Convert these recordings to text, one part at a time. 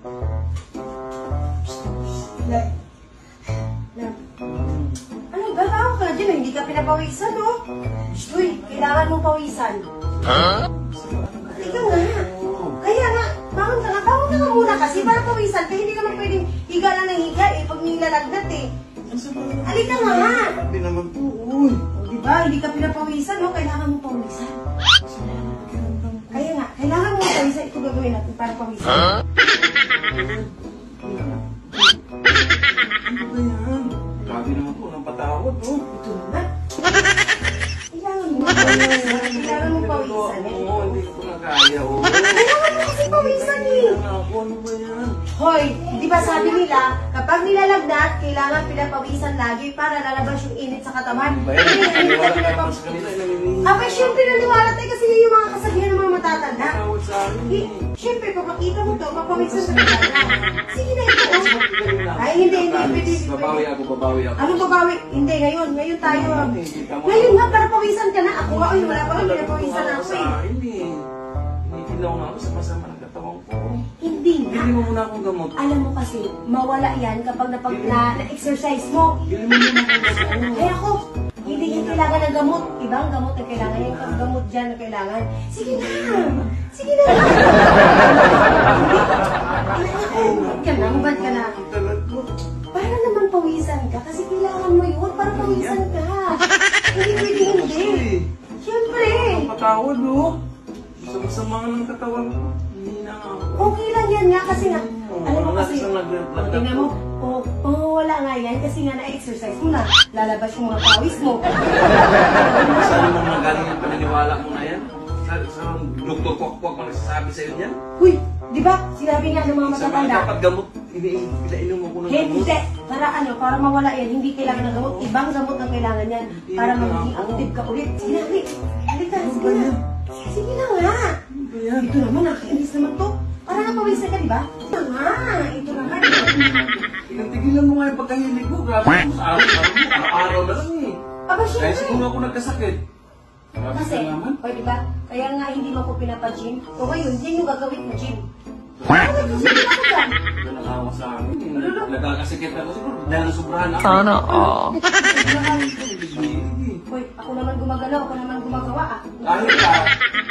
Ano ba? Tawag ka na dyan, hindi ka pinapawisan, no? Uy, kailangan mong pawisan. Ika nga. Kaya nga, tawag ka nga muna kasi para pawisan. Kaya hindi naman pwedeng higa lang ng higa eh, pag nilalagnat eh. Halika nga. Hindi naman po, uy. Diba, hindi ka pinapawisan, no? Kailangan mong pawisan. Kaya nga, kailangan mong pawisan. Ito gagawin natin para pawisan. Ano ba yan? Grabe naman po, nang patawad, oh. Ito naman. Kailangan mo pawisan. Kailangan mo pawisan eh. Oo, hindi ko na kaya, oh. Kailangan mo kasi pawisan eh. Ano ba yan? Hoy, di ba sabi nila, kapag nilalagnat, kailangan pinapawisan lagi para lalabas yung init sa katawan. Ba yan? Naniwala ka sa kanila, naniniwala. Abay, syempre naniwala tayo kasi yun yung mga kasabihan ng mga matatanda. Tawad sa akin, eh. Syempre, kung makita mo to, mapawisan sa kanila. Sige na ito. Ay, hindi. Babawi ako. Anong babawi? Hindi, ngayon tayo. Ngayon nga, para pawisan ka na. Ako nga, wala pa nga, pinapawisan ako eh. Inikilaw na ako sa masama ng katawan ko. Hindi nga. Bili mo muna akong gamot. Alam mo kasi, mawala yan kapag na-exercise mo. Bili mo muna akong gamot. Ay ako, hindi yan kailangan ng gamot. Ibang gamot na kailangan. Yung gamot dyan na kailangan. Sige na. Sige na. Hubad ka na. Para naman pawisan ka. Kasi kailangan mo yun. Para pawisan ka. Hindi pwede hindi. Siyempre. Patawad, oh. Sama ng katawan ko. Hindi na ako. Okay lang yan nga kasi nga. Alam mo kasi. Tingnan mo. Wala nga yan kasi nga na-exercise mo na. Lalabas yung mga pawis mo. Saan mo nagaling yung paniniwala mo na yan? Sa doktor kwak-kwak ang nagsasabi sa'yo niyan? Uy, di ba? Sinabi nga ng mga Sa mga matatanda. dapat gamot, pinainom mo ko ng gamot. Hindi. Para mawala yan, hindi kailangan ng gamot. Ibang gamot ang kailangan yan. Para maging active ka ulit. Sige na, halika. Sige na. Sige na nga. Ano ba yan? Ito naman, nakainis naman to. Para napawisan ka, di ba? Ito nga. Ito naman. Tinatigilan mo nga yung pagkahilig ko. Grabe mo sa araw na lang eh. Aba, Kaya syempre. siguro ako nagkasakit. Grabe Kasi, ka naman. o diba? Kaya nga hindi mo ko pinapa-gym. O ngayon, yan yung gagawin mo, gym. Ano kasi hindi ako dyan? Nakawa sa akin eh. Nagkakasikit ako siguro. Dahil nasubrahan ako. Sana all. Hoy, ako naman gumagalaw, ako naman gumagawa ah.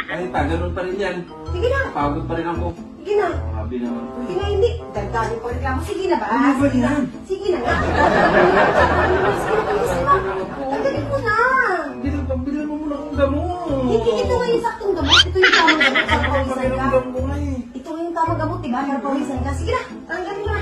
Kahit ganun pa rin yan. Sige na, Pagod pa rin ako. sige na. Grabe naman. Sige na, hindi. Dagdagan ko reklamo. Sige na ba? Ano ba Sige na. yan? Sige na nga. Tanggalin mo na. Pagbilan mo muna akong gamot. Hindi, ito nga yung saktong gamot. Ito yung tamang gamot para pawisan ka. Pakiramdam ko nga eh. Ito nga yung tamang gamot, diba? Para pawisan ka. Sige na, tanggalin mo na.